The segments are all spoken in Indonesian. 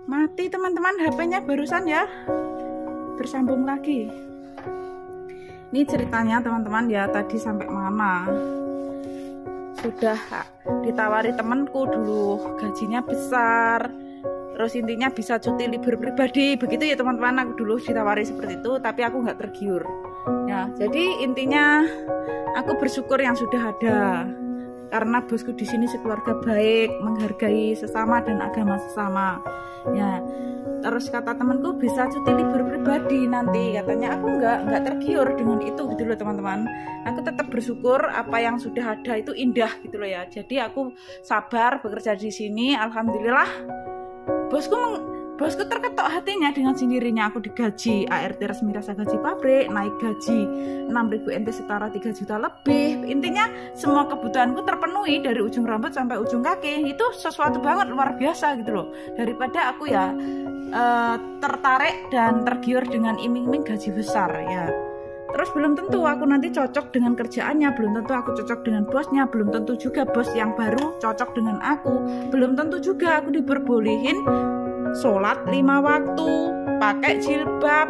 Mati teman-teman, HP-nya barusan ya. Bersambung lagi. Ini ceritanya teman-teman ya, tadi sampai mana. Sudah ditawari temanku dulu, gajinya besar. Terus intinya bisa cuti libur pribadi. Begitu ya teman-teman, aku dulu ditawari seperti itu, tapi aku nggak tergiur. Ya, jadi intinya aku bersyukur yang sudah ada. Karena bosku di sini sekeluarga baik, menghargai sesama dan agama sesama. Ya, terus kata temanku bisa cuti libur pribadi nanti, katanya. Aku nggak tergiur dengan itu gitu loh teman-teman. Aku tetap bersyukur apa yang sudah ada itu indah gitu loh ya. Jadi aku sabar bekerja di sini, alhamdulillah. Bosku terketok hatinya dengan sendirinya. Aku digaji ART resmi rasa gaji pabrik, naik gaji 6.000 NT setara 3 juta lebih. Intinya semua kebutuhanku terpenuhi dari ujung rambut sampai ujung kaki. Itu sesuatu banget, luar biasa gitu loh. Daripada aku ya tertarik dan tergiur dengan iming-iming gaji besar ya. Terus belum tentu aku nanti cocok dengan kerjaannya, belum tentu aku cocok dengan bosnya, belum tentu juga bos yang baru cocok dengan aku, belum tentu juga aku diperbolehin sholat 5 waktu, pakai jilbab,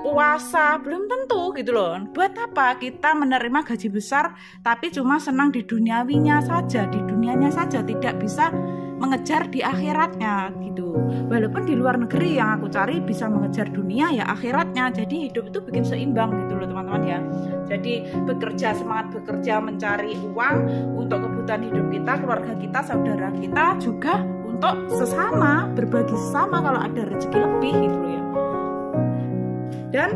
puasa, belum tentu gitu loh. Buat apa kita menerima gaji besar tapi cuma senang di duniawinya saja, di dunianya saja, tidak bisa mengejar di akhiratnya gitu. Walaupun di luar negeri yang aku cari bisa mengejar dunia ya akhiratnya. Jadi hidup itu bikin seimbang gitu loh teman-teman ya. Jadi bekerja, semangat bekerja mencari uang untuk kebutuhan hidup kita, keluarga kita, saudara kita, juga untuk sesama, berbagi sesama kalau ada rezeki lebih gitu loh ya. Dan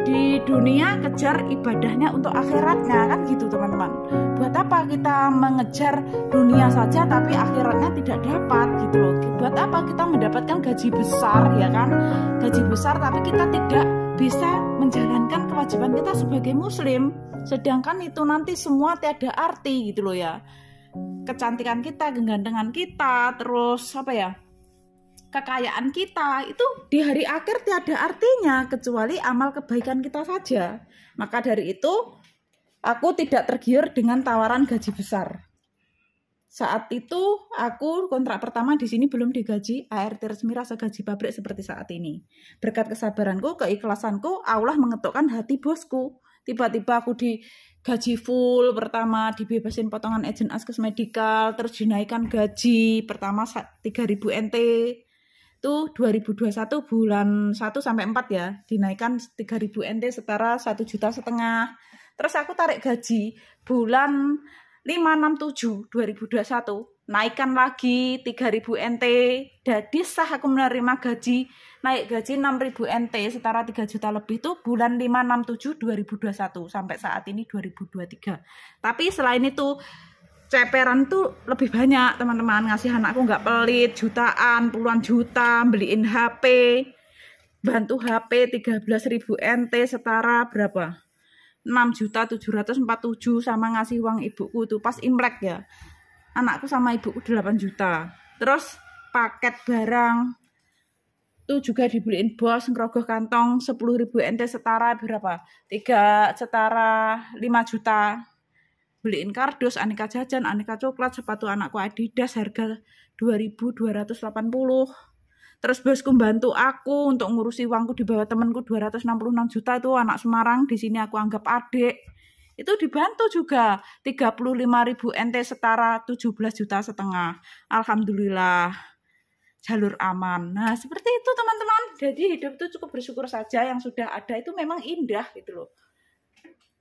di dunia kejar ibadahnya untuk akhiratnya kan gitu teman-teman. Buat apa kita mengejar dunia saja tapi akhiratnya tidak dapat gitu loh. Buat apa kita mendapatkan gaji besar ya kan, gaji besar tapi kita tidak bisa menjalankan kewajiban kita sebagai muslim, sedangkan itu nanti semua tiada arti gitu loh ya. Kecantikan kita, kegantengan kita, terus apa ya, kekayaan kita itu di hari akhir tiada artinya kecuali amal kebaikan kita saja. Maka dari itu aku tidak tergiur dengan tawaran gaji besar. Saat itu aku kontrak pertama di sini belum digaji ART resmi rasa gaji pabrik seperti saat ini. Berkat kesabaranku, keikhlasanku, Allah mengetukkan hati bosku. Tiba-tiba aku digaji full pertama, dibebasin potongan agent askes medikal, terus dinaikkan gaji pertama 3.000 NT. Itu 2021 bulan 1 sampai 4 ya, dinaikkan 3.000 NT setara 1,5 juta. Terus aku tarik gaji bulan 5, 6, 7 2021, naikkan lagi 3.000 NT. Jadi sah aku menerima gaji, naik gaji 6.000 NT setara 3 juta lebih itu bulan 5, 6, 7 2021 sampai saat ini 2023. Tapi selain itu ceperan tuh lebih banyak teman-teman, ngasih anakku nggak pelit, jutaan, puluhan juta, beliin HP, bantu HP 13.000 NT setara berapa? 6.747.000 sama ngasih uang ibuku tuh pas Imlek ya. Anakku sama ibuku 8 juta. Terus paket barang tuh juga dibeliin bos, ngerogoh kantong 10.000 NT setara berapa? 3 setara 5 juta. Beliin kardus, aneka jajan, aneka coklat, sepatu anakku Adidas harga 2.280. Terus bosku bantu aku untuk ngurusi uangku di bawah temanku 266 juta itu anak Semarang, di sini aku anggap adik. Itu dibantu juga 35.000 NT setara 17,5 juta. Alhamdulillah jalur aman. Nah, seperti itu teman-teman. Jadi hidup itu cukup bersyukur saja, yang sudah ada itu memang indah gitu loh.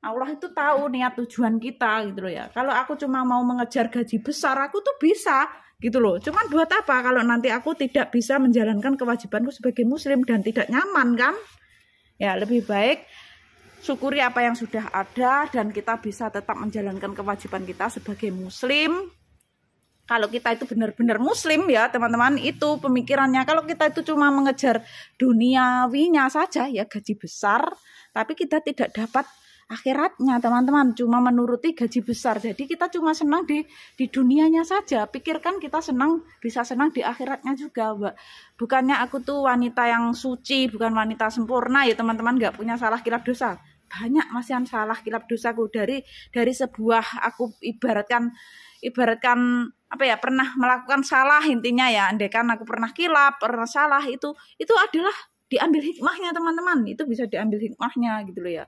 Allah itu tahu niat tujuan kita gitu loh ya. Kalau aku cuma mau mengejar gaji besar, aku tuh bisa gitu loh. Cuman buat apa kalau nanti aku tidak bisa menjalankan kewajibanku sebagai muslim dan tidak nyaman kan? Ya lebih baik syukuri apa yang sudah ada dan kita bisa tetap menjalankan kewajiban kita sebagai muslim. Kalau kita itu benar-benar muslim ya teman-teman, itu pemikirannya. Kalau kita itu cuma mengejar duniawinya saja ya gaji besar, tapi kita tidak dapat akhiratnya teman-teman, cuma menuruti gaji besar. Jadi kita cuma senang di dunianya saja. Pikirkan kita senang, bisa senang di akhiratnya juga. Bukannya aku tuh wanita yang suci, bukan wanita sempurna ya teman-teman, nggak punya salah kilap dosa. Banyak masih yang salah kilap dosaku dari sebuah, aku ibaratkan apa ya, pernah melakukan salah intinya ya, andaikan aku pernah kilap, pernah salah, itu adalah diambil hikmahnya teman-teman, itu bisa diambil hikmahnya gitu loh ya.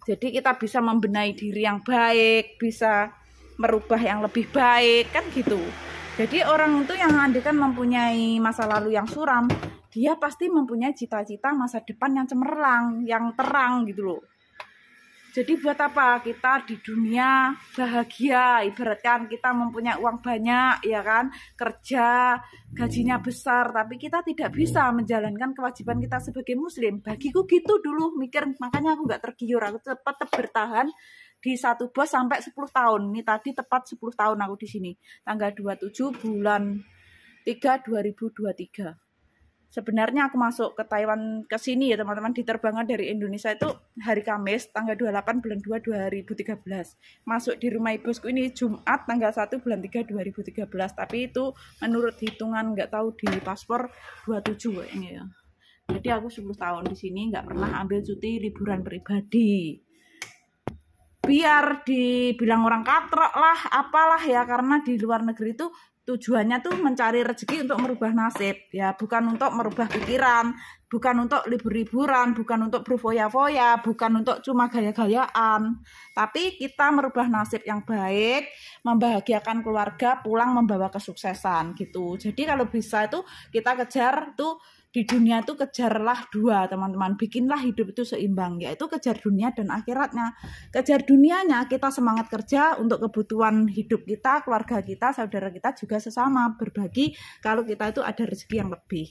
Jadi kita bisa membenahi diri yang baik, bisa merubah yang lebih baik kan gitu. Jadi orang itu yang andaikan mempunyai masa lalu yang suram, dia pasti mempunyai cita-cita masa depan yang cemerlang, yang terang gitu loh. Jadi buat apa kita di dunia bahagia, ibaratkan kita mempunyai uang banyak ya kan, kerja, gajinya besar, tapi kita tidak bisa menjalankan kewajiban kita sebagai muslim. Bagiku gitu dulu mikir, makanya aku gak tergiur, aku tetap bertahan di satu bos sampai 10 tahun. Ini tadi tepat 10 tahun aku di sini. Tanggal 27 bulan 3 2023. Sebenarnya aku masuk ke Taiwan ke sini ya teman-teman, diterbangkan dari Indonesia itu hari Kamis tanggal 28 bulan 2 2013. Masuk di rumah bosku ini Jumat tanggal 1 bulan 3 2013. Tapi itu menurut hitungan nggak tahu di paspor 27 kayaknya ya. Jadi aku 10 tahun di sini nggak pernah ambil cuti liburan pribadi. Biar dibilang orang katrok lah, apalah ya, karena di luar negeri itu tujuannya tuh mencari rezeki untuk merubah nasib ya, bukan untuk merubah pikiran, bukan untuk libur-liburan, bukan untuk berfoya-foya, bukan untuk cuma gaya-gayaan, tapi kita merubah nasib yang baik, membahagiakan keluarga, pulang membawa kesuksesan gitu. Jadi kalau bisa itu kita kejar tuh di dunia itu, kejarlah dua teman-teman, bikinlah hidup itu seimbang, yaitu kejar dunia dan akhiratnya. Kejar dunianya kita semangat kerja untuk kebutuhan hidup kita, keluarga kita, saudara kita juga sesama, berbagi kalau kita itu ada rezeki yang lebih.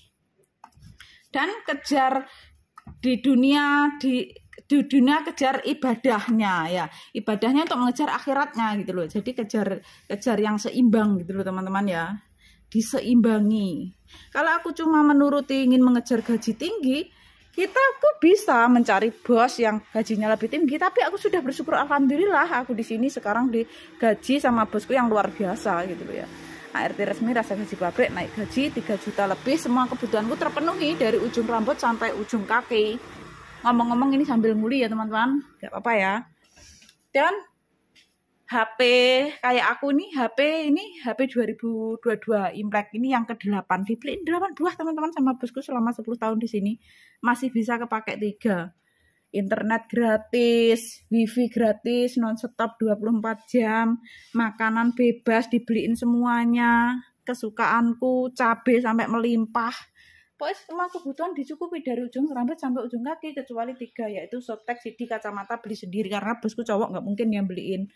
Dan kejar di dunia kejar ibadahnya ya, ibadahnya untuk mengejar akhiratnya gitu loh. Jadi kejar yang seimbang gitu loh teman-teman ya, diseimbangi. Kalau aku cuma menuruti ingin mengejar gaji tinggi, aku bisa mencari bos yang gajinya lebih tinggi, tapi aku sudah bersyukur alhamdulillah aku di sini sekarang digaji sama bosku yang luar biasa gitu loh ya. ART resmi rasa gaji pabrik naik gaji 3 juta lebih, semua kebutuhanku terpenuhi dari ujung rambut sampai ujung kaki. Ngomong-ngomong ini sambil nguli ya teman-teman, gak apa-apa ya. Dan HP kayak aku nih, HP 2022 Imlek ini yang ke-8, dibeliin 8 buah teman-teman sama bosku selama 10 tahun di sini. Masih bisa kepake 3. Internet gratis, wifi gratis, non-stop 24 jam, makanan bebas dibeliin semuanya, kesukaanku, cabai sampai melimpah. Pokoknya semua kebutuhan dicukupi dari ujung rambut sampai ujung kaki, kecuali 3, yaitu softtek, CD, kacamata beli sendiri karena bosku cowok nggak mungkin yang beliin.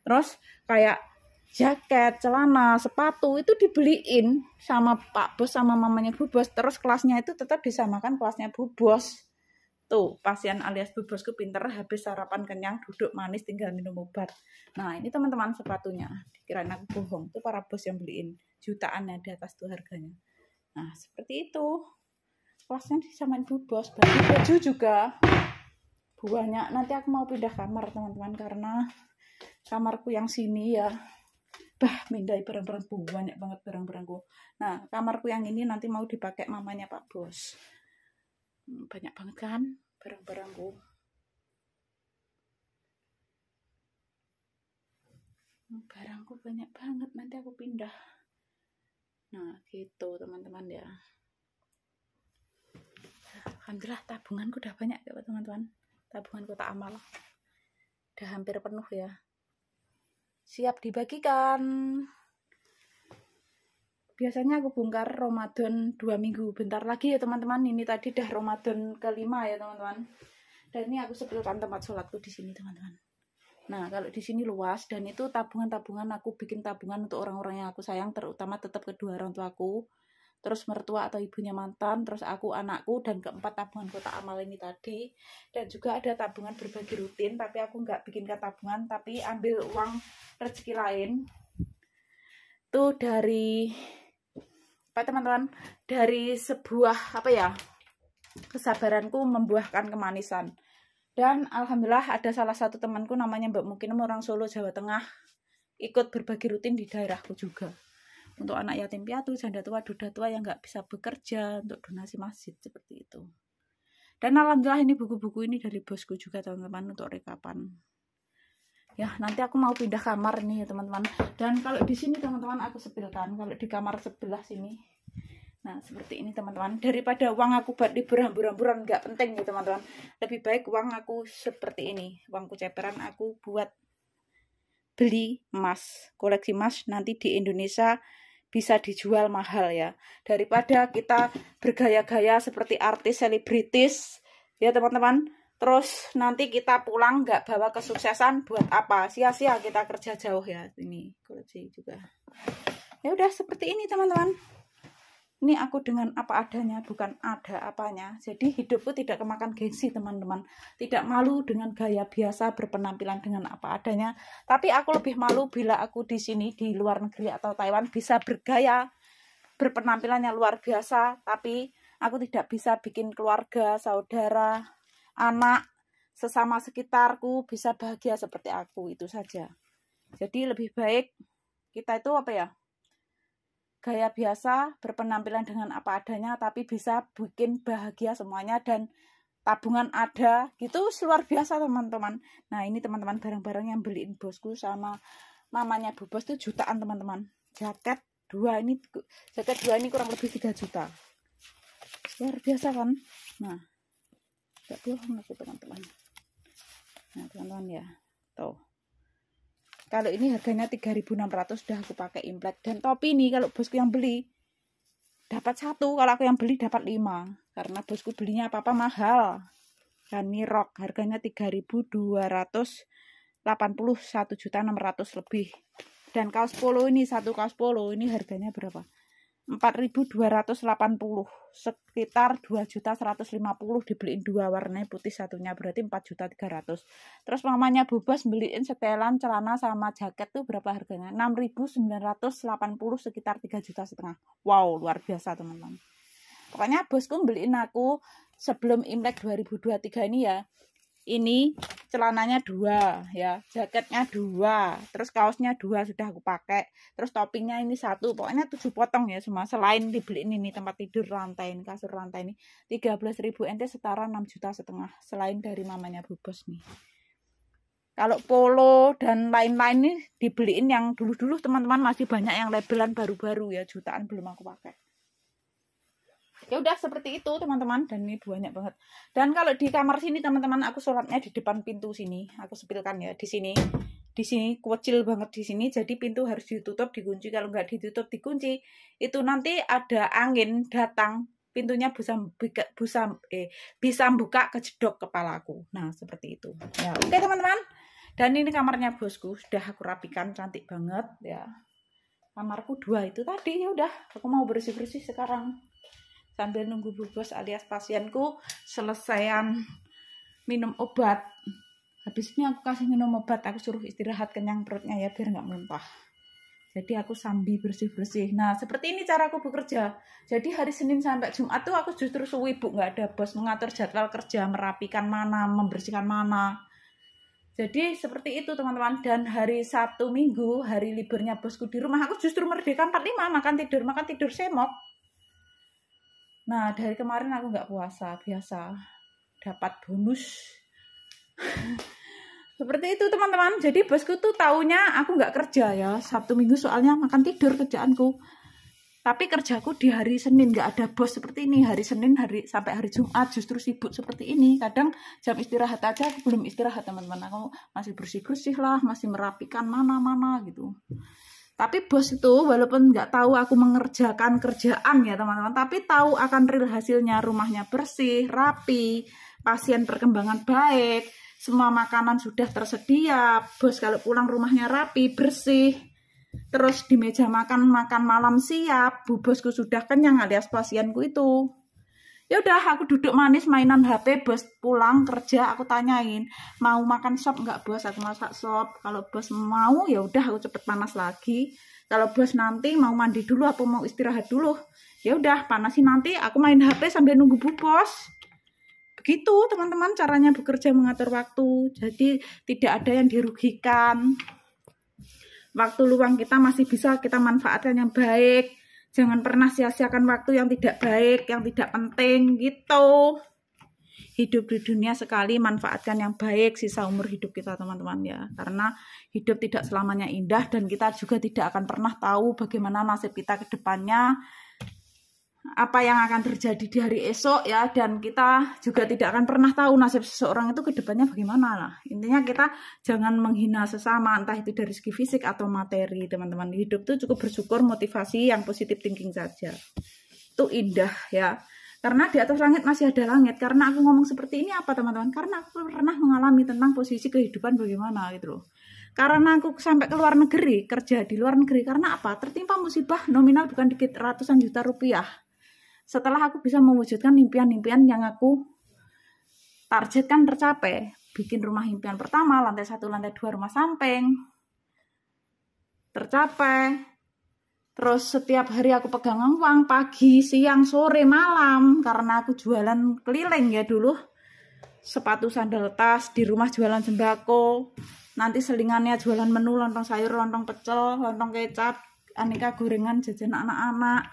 Terus kayak jaket, celana, sepatu itu dibeliin sama Pak Bos sama mamanya Bu Bos. Terus kelasnya itu tetap disamakan kelasnya Bu Bos. Tuh, pasien alias Bu Bosku pinter, habis sarapan kenyang, duduk manis, tinggal minum obat. Nah, ini teman-teman sepatunya. Dikirain aku bohong. Itu para bos yang beliin. Jutaan ya di atas tuh harganya. Nah, seperti itu. Kelasnya disamain Bu Bos. Baju juga banyak. Nanti aku mau pindah kamar teman-teman, karena kamarku yang sini ya mindai barang-barang banyak banget barang-barangku. Nah, kamarku yang ini nanti mau dipakai mamanya Pak Bos. Banyak banget kan barang-barangku. Barangku banyak banget, nanti aku pindah. Nah, gitu teman-teman ya. Alhamdulillah tabunganku udah banyak ya teman-teman. Tabunganku tak amal. Udah hampir penuh ya. Siap dibagikan. Biasanya aku bongkar Ramadan 2 minggu. Bentar lagi ya teman-teman. Ini tadi dah Ramadan ke-5 ya teman-teman. Dan ini aku sebetulkan tempat sholatku di sini teman-teman. Nah, kalau di sini luas, dan itu tabungan-tabungan, aku bikin tabungan untuk orang-orang yang aku sayang, terutama tetap kedua orang tuaku, terus mertua atau ibunya mantan, terus aku, anakku, dan keempat tabungan kotak amal ini tadi. Dan juga ada tabungan berbagi rutin, tapi aku nggak bikinkan tabungan, tapi ambil uang rezeki lain. Itu dari apa teman-teman? Dari sebuah kesabaranku membuahkan kemanisan. Dan alhamdulillah ada salah satu temanku namanya Mbak Mukinem, orang Solo, Jawa Tengah, ikut berbagi rutin di daerahku juga. Untuk anak yatim piatu, janda tua, duda tua yang nggak bisa bekerja, untuk donasi masjid seperti itu. Dan alhamdulillah ini buku-buku ini dari bosku juga teman-teman, untuk rekapan. Ya, nanti aku mau pindah kamar nih ya teman-teman. Dan kalau di sini teman-teman aku sepilkan, kalau di kamar sebelah sini. Nah, seperti ini teman-teman. Daripada uang aku buat libur hambur-hamburan nggak penting ya teman-teman. Lebih baik uang aku seperti ini. Uangku ceperan aku buat beli emas, koleksi emas nanti di Indonesia bisa dijual mahal ya. Daripada kita bergaya-gaya seperti artis selebritis ya teman-teman. Terus nanti kita pulang nggak bawa kesuksesan, buat apa? Sia-sia kita kerja jauh ya. Ini koleksi juga. Ya udah seperti ini teman-teman. Ini aku dengan apa adanya, bukan ada apanya. Jadi hidupku tidak kemakan gengsi teman-teman. Tidak malu dengan gaya biasa berpenampilan dengan apa adanya. Tapi aku lebih malu bila aku di sini di luar negeri atau Taiwan bisa bergaya berpenampilannya luar biasa. Tapi aku tidak bisa bikin keluarga, saudara, anak, sesama sekitarku bisa bahagia seperti aku, itu saja. Jadi lebih baik kita itu apa ya, gaya biasa berpenampilan dengan apa adanya tapi bisa bikin bahagia semuanya dan tabungan ada gitu, luar biasa teman-teman. Nah ini teman-teman barang-barang yang beliin bosku sama mamanya Bu Bos itu jutaan teman-teman. Jaket dua ini kurang lebih 3 juta, luar biasa kan. Nah gak bohong aku teman-teman. Nah teman-teman ya, tuh kalau ini harganya 3.600 udah aku pakai imlek. Dan topi ini kalau bosku yang beli dapat 1, kalau aku yang beli dapat 5 karena bosku belinya apa-apa mahal. Dan ini rok harganya 3.280, 1.600.000 lebih. Dan kaos polo ini, satu kaos polo ini harganya berapa? 4.280, sekitar 2.150.000 dibeliin 2 warnanya putih satunya, berarti 4.300.000. Terus mamanya Bu Bos beliin setelan celana sama jaket tuh berapa harganya? 6.980, sekitar 3,5 juta. Wow, luar biasa teman-teman. Pokoknya bosku beliin aku sebelum Imlek 2023 ini ya. Ini celananya 2 ya, jaketnya 2, terus kaosnya 2 sudah aku pakai, terus toppingnya ini 1, pokoknya 7 potong ya semua. Selain dibeliin ini tempat tidur rantai ini, kasur rantai ini 13.000 NT setara 6,5 juta. Selain dari mamanya Bu Bos nih. Kalau polo dan lain-lain nih dibeliin yang dulu-dulu teman-teman, masih banyak yang labelan baru-baru ya, jutaan belum aku pakai. Ya udah seperti itu teman-teman, dan ini banyak banget. Dan kalau di kamar sini teman-teman, aku sholatnya di depan pintu sini, aku sepilkan ya di sini kecil banget di sini, jadi pintu harus ditutup dikunci. Kalau nggak ditutup dikunci itu nanti ada angin datang, pintunya bisa buka kejedok kepalaku. Nah seperti itu ya. Oke teman-teman, dan ini kamarnya bosku sudah aku rapikan, cantik banget ya. Kamarku 2 itu tadi. Ya udah aku mau bersih-bersih sekarang sambil nunggu Bu Bos alias pasienku selesaian minum obat. Habis ini aku kasih minum obat, aku suruh istirahat kenyang perutnya ya, biar nggak muntah. Jadi aku sambil bersih-bersih. Nah seperti ini cara aku bekerja. Jadi hari Senin sampai Jumat tuh aku justru sibuk, nggak ada bos, mengatur jadwal kerja, merapikan mana, membersihkan mana. Jadi seperti itu teman-teman. Dan hari Sabtu Minggu, hari liburnya bosku di rumah, aku justru merdeka 45, makan tidur semok. Nah dari kemarin aku nggak puasa, biasa dapat bonus. Seperti itu teman-teman. Jadi bosku tuh taunya aku nggak kerja ya Sabtu Minggu, soalnya makan tidur kerjaanku. Tapi kerjaku di hari Senin, nggak ada bos seperti ini. Hari Senin sampai hari Jumat justru sibuk seperti ini. Kadang jam istirahat aja aku belum istirahat teman-teman. Aku masih bersih-bersih lah, masih merapikan mana-mana gitu. Tapi bos itu walaupun nggak tahu aku mengerjakan kerjaan ya teman-teman, tapi tahu akan real hasilnya. Rumahnya bersih, rapi, pasien perkembangan baik, semua makanan sudah tersedia. Bos kalau pulang rumahnya rapi, bersih. Terus di meja makan malam siap. Bu Bosku sudah kenyang alias pasienku itu. Ya udah aku duduk manis mainan HP. Bos pulang kerja aku tanyain, mau makan sop nggak bos, aku masak sop. Kalau bos mau ya udah aku cepet panas lagi. Kalau bos nanti mau mandi dulu apa mau istirahat dulu, ya udah panasin nanti, aku main HP sambil nunggu Bu Bos. Begitu teman-teman caranya bekerja mengatur waktu. Jadi tidak ada yang dirugikan. Waktu luang kita masih bisa kita manfaatkan yang baik. Jangan pernah sia-siakan waktu yang tidak baik, yang tidak penting gitu. Hidup di dunia sekali, manfaatkan yang baik sisa umur hidup kita teman-teman ya. Karena hidup tidak selamanya indah dan kita juga tidak akan pernah tahu bagaimana nasib kita ke depannya, apa yang akan terjadi di hari esok ya, dan kita juga tidak akan pernah tahu nasib seseorang itu ke depannya bagaimana lah. Intinya kita jangan menghina sesama, entah itu dari segi fisik atau materi teman-teman. Hidup tuh cukup bersyukur, motivasi yang positif thinking saja. Itu indah ya. Karena di atas langit masih ada langit. Karena aku ngomong seperti ini apa teman-teman? Karena aku pernah mengalami tentang posisi kehidupan bagaimana gitu loh. Karena aku sampai ke luar negeri, kerja di luar negeri. Karena apa? Tertimpa musibah nominal bukan dikit, ratusan juta rupiah. Setelah aku bisa mewujudkan impian-impian yang aku targetkan tercapai. Bikin rumah impian pertama, lantai 1, lantai 2 rumah samping. Tercapai. Terus setiap hari aku pegang uang, pagi, siang, sore, malam. Karena aku jualan keliling ya dulu. Sepatu, sandal, tas, di rumah jualan sembako. Nanti selingannya jualan menu, lontong sayur, lontong pecel, lontong kecap, aneka gorengan, jajan anak-anak.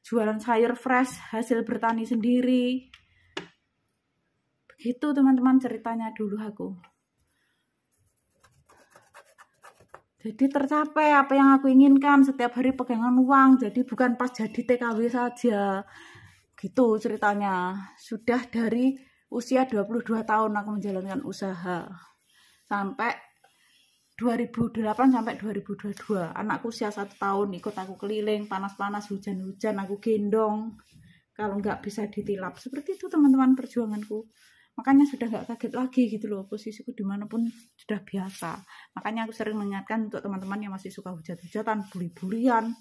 Jualan sayur fresh, hasil bertani sendiri. Begitu teman-teman ceritanya dulu aku. Jadi tercapai apa yang aku inginkan, setiap hari pegangan uang, jadi bukan pas jadi TKW saja. Gitu ceritanya. Sudah dari usia 22 tahun aku menjalankan usaha. Sampai 2008 sampai 2022. Anakku usia 1 tahun ikut aku keliling, panas-panas, hujan-hujan aku gendong. Kalau nggak bisa ditilap. Seperti itu teman-teman perjuanganku. Makanya sudah nggak kaget lagi gitu loh, posisiku dimanapun sudah biasa. Makanya aku sering mengingatkan untuk teman-teman yang masih suka hujat-hujatan, bully-bulian,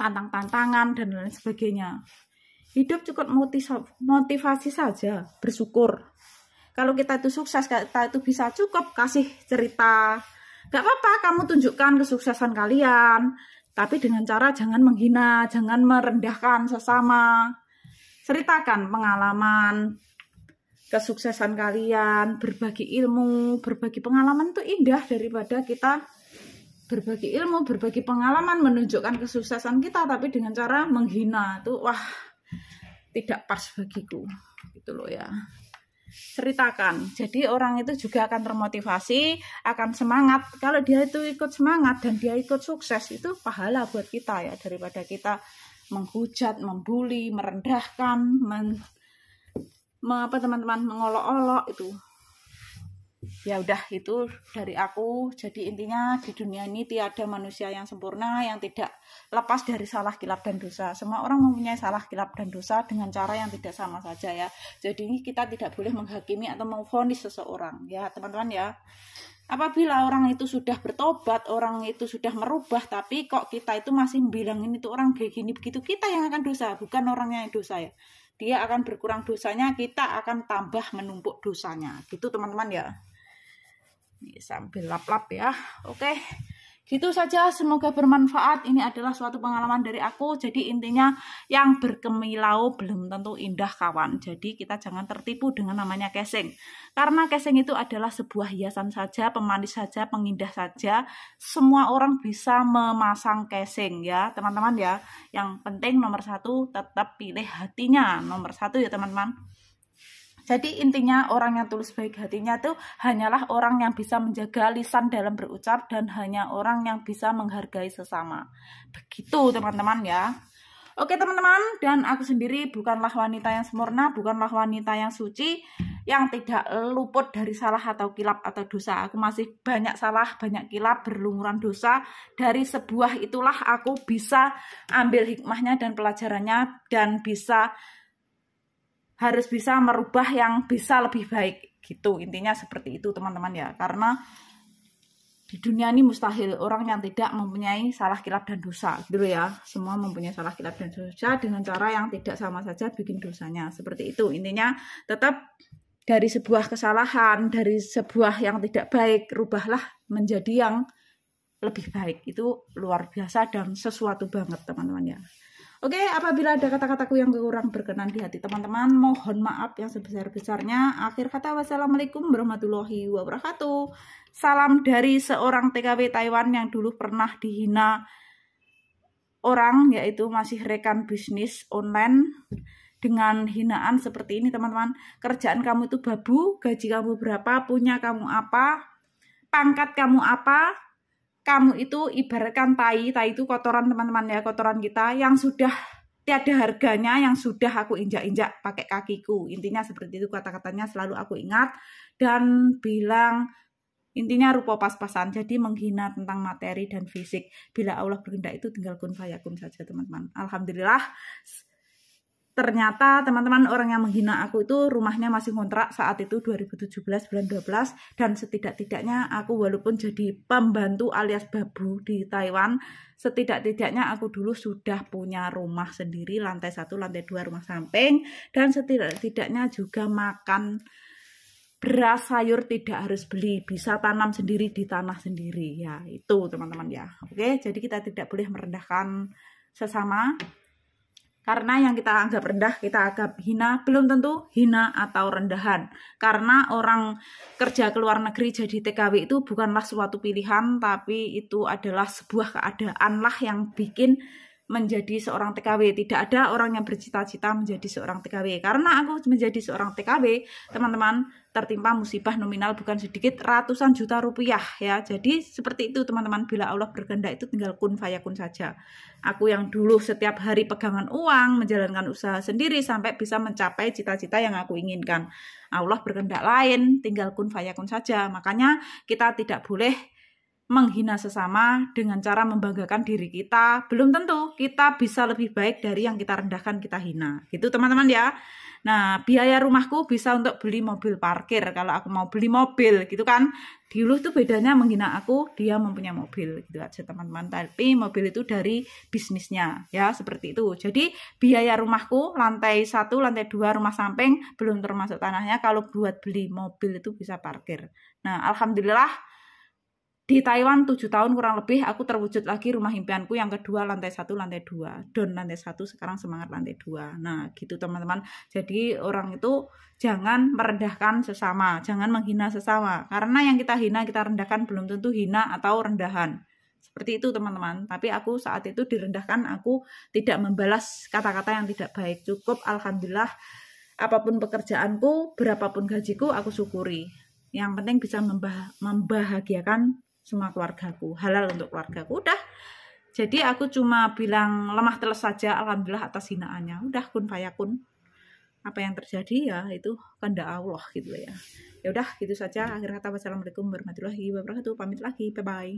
tantang-tantangan, dan lain sebagainya. Hidup cukup motivasi saja, bersyukur. Kalau kita itu sukses, kita itu bisa cukup kasih cerita. Gak apa-apa kamu tunjukkan kesuksesan kalian, tapi dengan cara jangan menghina, jangan merendahkan sesama. Ceritakan pengalaman, kesuksesan kalian, berbagi ilmu, berbagi pengalaman itu indah daripada kita berbagi ilmu, berbagi pengalaman, menunjukkan kesuksesan kita tapi dengan cara menghina. Itu wah, tidak pas bagiku. Gitu loh ya. Ceritakan. Jadi orang itu juga akan termotivasi, akan semangat. Kalau dia itu ikut semangat dan dia ikut sukses, itu pahala buat kita ya, daripada kita menghujat, membuli, merendahkan, teman-teman mengolok-olok itu. Ya udah, itu dari aku. Jadi intinya di dunia ini tiada manusia yang sempurna yang tidak lepas dari salah, kilap, dan dosa. Semua orang mempunyai salah, kilap, dan dosa dengan cara yang tidak sama saja ya. Jadi kita tidak boleh menghakimi atau memvonis seseorang ya teman-teman ya. Apabila orang itu sudah bertobat, orang itu sudah merubah, tapi kok kita itu masih bilangin itu orang kayak gini begitu, kita yang akan dosa, bukan orangnya yang dosa ya. Dia akan berkurang dosanya, kita akan tambah menumpuk dosanya. Gitu teman-teman ya. Ini sambil lap-lap ya. Oke. Gitu saja, semoga bermanfaat. Ini adalah suatu pengalaman dari aku. Jadi intinya yang berkemilau belum tentu indah kawan. Jadi kita jangan tertipu dengan namanya casing. Karena casing itu adalah sebuah hiasan saja, pemanis saja, pengindah saja. Semua orang bisa memasang casing ya teman-teman ya. Yang penting nomor 1 tetap pilih hatinya. Nomor 1 ya teman-teman. Jadi intinya orang yang tulus baik hatinya itu hanyalah orang yang bisa menjaga lisan dalam berucap dan hanya orang yang bisa menghargai sesama. Begitu teman-teman ya. Oke teman-teman, dan aku sendiri bukanlah wanita yang sempurna, bukanlah wanita yang suci, yang tidak luput dari salah atau kilap atau dosa. Aku masih banyak salah, banyak kilap, berlumuran dosa. Dari sebuah itulah aku bisa ambil hikmahnya dan pelajarannya dan harus bisa merubah yang bisa lebih baik gitu. Intinya seperti itu teman-teman ya. Karena di dunia ini mustahil orang yang tidak mempunyai salah, kilap, dan dosa gitu ya. Semua mempunyai salah, kilap, dan dosa dengan cara yang tidak sama saja bikin dosanya. Seperti itu. Intinya tetap dari sebuah kesalahan, dari sebuah yang tidak baik, rubahlah menjadi yang lebih baik. Itu luar biasa dan sesuatu banget teman-teman ya. Oke, apabila ada kata-kataku yang kurang berkenan di hati teman-teman, mohon maaf yang sebesar-besarnya. Akhir kata, wassalamualaikum warahmatullahi wabarakatuh. Salam dari seorang TKW Taiwan yang dulu pernah dihina orang, yaitu masih rekan bisnis online. dengan hinaan seperti ini teman-teman. Kerjaan kamu itu babu, gaji kamu berapa, punya kamu apa, pangkat kamu apa, kamu itu ibaratkan tai itu kotoran teman-teman ya, kotoran kita yang sudah tiada harganya, yang sudah aku injak-injak pakai kakiku. Intinya seperti itu kata-katanya selalu aku ingat dan bilang intinya rupa pas-pasan. Jadi menghina tentang materi dan fisik. Bila Allah berkehendak itu tinggal kun fayakun saja teman-teman. Alhamdulillah ternyata teman-teman orang yang menghina aku itu rumahnya masih kontrak saat itu 2017 bulan 12 dan setidak-tidaknya aku walaupun jadi pembantu alias babu di Taiwan, setidak-tidaknya aku dulu sudah punya rumah sendiri, lantai 1, lantai 2 rumah samping, dan setidak-tidaknya juga makan beras sayur tidak harus beli, bisa tanam sendiri di tanah sendiri ya, itu teman-teman ya. Oke, jadi kita tidak boleh merendahkan sesama. Karena yang kita anggap rendah, kita anggap hina, belum tentu hina atau rendahan. Karena orang kerja ke luar negeri jadi TKW itu bukanlah suatu pilihan, tapi itu adalah sebuah keadaan lah yang bikin menjadi seorang TKW. Tidak ada orang yang bercita-cita menjadi seorang TKW. Karena aku menjadi seorang TKW, teman-teman, tertimpa musibah nominal bukan sedikit, ratusan juta rupiah ya. Jadi seperti itu teman-teman, bila Allah berkehendak itu tinggal kun fayakun saja. Aku yang dulu setiap hari pegangan uang, menjalankan usaha sendiri sampai bisa mencapai cita-cita yang aku inginkan. Allah berkehendak lain, tinggal kun fayakun saja. Makanya kita tidak boleh menghina sesama dengan cara membanggakan diri kita. Belum tentu kita bisa lebih baik dari yang kita rendahkan, kita hina. Gitu teman-teman ya. Nah, biaya rumahku bisa untuk beli mobil parkir kalau aku mau beli mobil gitu kan. Dulu tuh bedanya menghina aku, dia mempunyai mobil gitu aja teman-teman. Tapi mobil itu dari bisnisnya ya, seperti itu. Jadi biaya rumahku lantai 1, lantai 2 rumah samping belum termasuk tanahnya. Kalau buat beli mobil itu bisa parkir. Nah, alhamdulillah di Taiwan 7 tahun kurang lebih aku terwujud lagi rumah impianku yang kedua, lantai 1, lantai 2. Don lantai 1, sekarang semangat lantai 2. Nah gitu teman-teman. Jadi orang itu jangan merendahkan sesama, jangan menghina sesama. Karena yang kita hina, kita rendahkan belum tentu hina atau rendahan. Seperti itu teman-teman. Tapi aku saat itu direndahkan, aku tidak membalas kata-kata yang tidak baik. Cukup alhamdulillah apapun pekerjaanku, berapapun gajiku, aku syukuri. Yang penting bisa membahagiakan semua keluargaku, halal untuk keluargaku, udah. Jadi aku cuma bilang lemah teles saja, alhamdulillah atas hinaannya. Udah kun fayakun. Apa yang terjadi ya itu kehendak Allah gitu ya. Ya udah gitu saja. Akhir kata wassalamualaikum warahmatullahi wabarakatuh. Pamit lagi, bye bye.